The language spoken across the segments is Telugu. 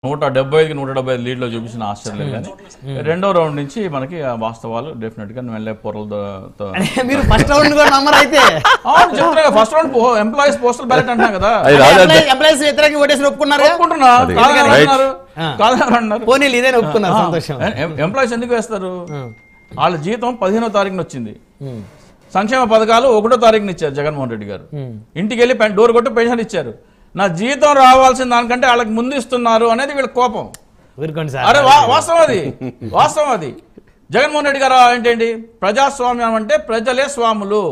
175కి 175 లీడ్లో చూపించిన ఆశ్చర్యం కానీ రెండో రౌండ్ నుంచి మనకి వాస్తవాలు డెఫినెట్ గా వెళ్ళే పొరలతో మీరు ఫస్ట్ రౌండ్ కూడా నమ్మరు అయితే చెప్తున్నా first round employees postal ballot అంటున్నా కదా ఎంప్లాయీస్ వ్యతిరేకంగా ఓటేసి ఒప్పుకున్నారు కాదన్నారు పోనీ ఇదేనా ఒప్పుకున్నారు సంతోషం ఎంప్లాయీస్ ఎందుకు వేస్తారు వాళ్ళ జీతం 15వ తారీఖున వచ్చింది సంక్షేమ పథకాలు 1వ తారీఖున ఇచ్చారు జగన్మోహన్ రెడ్డి గారు ఇంటికి వెళ్ళి డోర్ కొట్టి పెన్షన్ ఇచ్చారు నా జీతం రావాల్సిన దానికంటే వాళ్ళకి ముందు ఇస్తున్నారు అనేది వీళ్ళ కోపం అరే వాస్తవం అది జగన్మోహన్ రెడ్డి గారు ఏంటండి ప్రజాస్వామ్యం అంటే ప్రజలే స్వాములు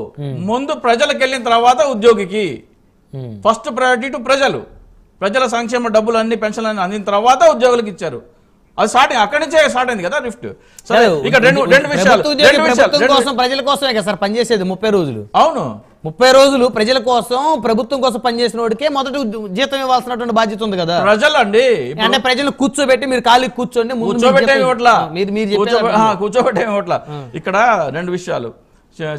ముందు ప్రజలకు వెళ్ళిన తర్వాత ఉద్యోగికి ఫస్ట్ ప్రయారిటీ టు ప్రజల సంక్షేమ డబ్బులు అన్ని పెన్షన్లు అన్ని అందిన తర్వాత ఉద్యోగులకు ఇచ్చారు అది స్టార్టింగ్ అక్కడి నుంచే స్టార్ట్ అయింది కదా రిఫ్ట్ సరే ఇక రెండు విషయాలు ప్రజల కోసమే కదా సార్ పనిచేసేది 30 రోజులు అవును 30 రోజులు ప్రజల కోసం ప్రభుత్వం కోసం పనిచేసిన వాడికే మొదటి జీతం ఇవ్వాల్సినటువంటి బాధ్యత ఉంది కదా ప్రజలండి అంటే ప్రజలు కూర్చోబెట్టి మీరు ఖాళీ కూర్చోండి కూర్చోబెట్టేమట్లా ఇక్కడ రెండు విషయాలు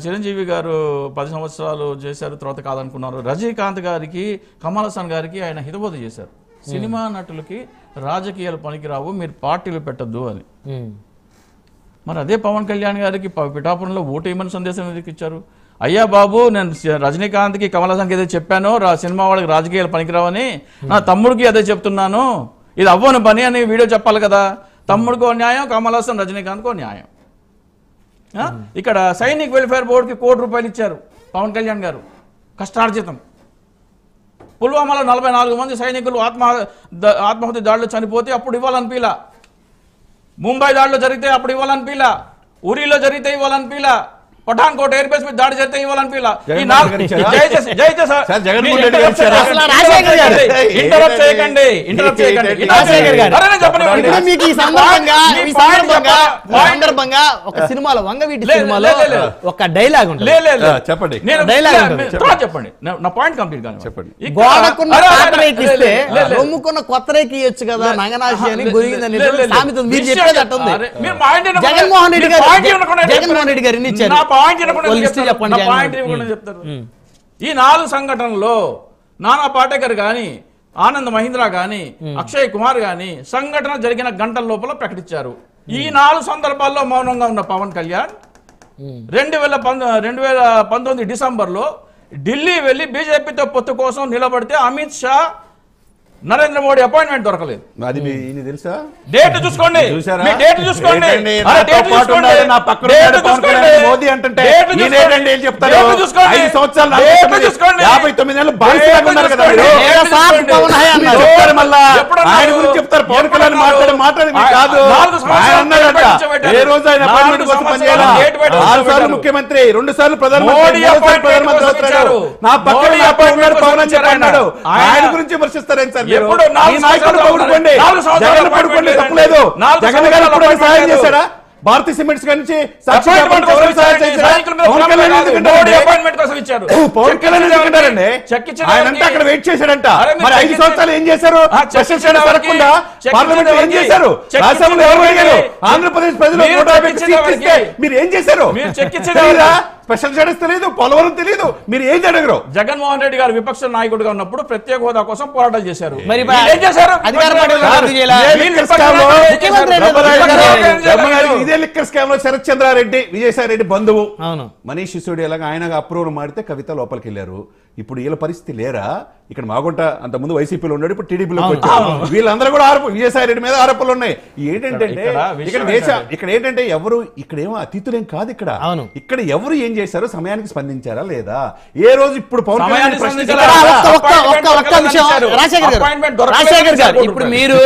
చిరంజీవి గారు 10 సంవత్సరాలు చేశారు తర్వాత కాదనుకున్నారు రజనీకాంత్ గారికి కమల్ హాసన్ గారికి ఆయన హితబోధ చేశారు సినిమా నటులకి రాజకీయాలు పనికిరావు మీరు పార్టీలు పెట్టద్దు అని మరి అదే పవన్ కళ్యాణ్ గారికి పిఠాపురంలో ఓటేయమని సందేశం ఎందుకు ఇచ్చారు అయ్యా బాబు నేను రజనీకాంత్కి కమల్ హాసన్కి ఏదో చెప్పాను సినిమా వాళ్ళకి రాజకీయాలు పనికిరావని నా తమ్ముడికి అదే చెప్తున్నాను ఇది అవ్వని పని అని వీడియో చెప్పాలి కదా తమ్ముడికో న్యాయం కమల్ హాసన్ రజనీకాంత్కో న్యాయం ఇక్కడ సైనిక్ వెల్ఫేర్ బోర్డుకి ₹1 కోటి ఇచ్చారు పవన్ కళ్యాణ్ గారు కష్టార్జితం పుల్వామాలో 44 మంది సైనికులు ఆత్మహత్య దాడిలో చనిపోతే అప్పుడు ఇవ్వాలనిపిలా ముంబై దాడిలో జరిగితే అప్పుడు ఇవ్వాలనిపిలా ఉరీలో జరిగితే ఇవ్వాలనిపిలా పఠాన్కోట్ ఎయిర్ బేస్ మీద దాడి చేస్తే ఇవ్వాలనిపిలా ఒక సినిమాలో వంగవీటి సినిమాలో ఒక డైలాగ్ ఉంటుంది చెప్పండి చెప్పండి నా పాయింట్ కంప్లీట్ గా చెప్పండి గోడకున్న పాత రేకి ఇస్తే రొమ్ముకున్న కొత్త రేకి ఇవ్వచ్చు కదా నంగనాశి అని గొరిగిందని సామెత మీరు చెప్పేది అట్టుంది జగన్మోహన్ రెడ్డి గారు ఎన్ని ఇచ్చారు ఈ 4 సంఘటనలో నానా పాటేకర్ గాని ఆనంద్ మహీంద్రా గాని అక్షయ్ కుమార్ గాని సంఘటన జరిగిన గంటల లోపల ప్రకటించారు ఈ 4 సందర్భాల్లో మౌనంగా ఉన్న పవన్ కళ్యాణ్ 2019 డిసెంబర్లో ఢిల్లీ వెళ్లి బీజేపీతో పొత్తు కోసం నిలబడితే అమిత్ షా నరేంద్ర మోడీ అపాయింట్మెంట్ దొరకలేదు తెలుసా డేట్ చూసుకోండి మోదీ అంటే 5 సంవత్సరాలు 59 ఏళ్ళు బానిసలాగా కదా ఆయన గురించి చెప్తారు పవన్ కళ్యాణ్ మాట్లాడే మాట కాదు ఆయన అన్నాడట ఏ రోజు ఆయన అపాయింట్మెంట్ కోసం పనిచేయాలా 6 సార్లు ముఖ్యమంత్రి 2 సార్లు ప్రధానమంత్రి అవుతాడు నా పక్కన అపాయింట్మెంట్ పవన్ అని చెప్పాడు ఆయన గురించి విమర్శిస్తారేం సార్ తప్పలేదు జగన్ గారు సహాయం చేశాడా భారతీయ సిమెంట్స్ నుంచి పవన్ కళ్యాణ్ ఆయనంటే అక్కడ వెయిట్ చేశాడంట మరి 5 సంవత్సరాలు ఏం చేశారు జరగకుండా పార్లమెంట్ ఏం చేశారు రాజ్యసభలో ఎవరు అడిగారు ఆంధ్రప్రదేశ్ ప్రజలు మీరు ఏం చేశారు స్పెషల్ స్టేటస్ తెలియదు పోలవరం తెలియదు మీరు ఏం అడగరు జగన్మోహన్ రెడ్డి గారు విపక్ష నాయకుడిగా ఉన్నప్పుడు ప్రత్యేక హోదా కోసం పోరాటాలు చేశారు ఇదే లిక్కర్ స్కామ్ లో శరత్ చంద్రారెడ్డి విజయసాయి రెడ్డి బంధువు మనీష్ సిసోడియాలాగా ఆయన అప్రూవల్ మాడితే కవిత లోపలికి వెళ్ళారు ఇప్పుడు వీళ్ళ పరిస్థితి లేరా ఇక్కడ మాగుంట అంత ముందు వైసీపీలో ఉన్నాడు ఇప్పుడు టీడీపీలోకి వచ్చారు వీళ్ళందరూ కూడా విజయసాయి రెడ్డి మీద ఆరోపణలు ఉన్నాయి ఏంటంటే ఇక్కడ ఏంటంటే ఎవరు ఇక్కడేమో అతిథులేం కాదు ఇక్కడ ఎవరు ఏం చేశారో సమయానికి స్పందించారా లేదా ఏ రోజు ఇప్పుడు పవన్ కళ్యాణ్ ఇప్పుడు మీరు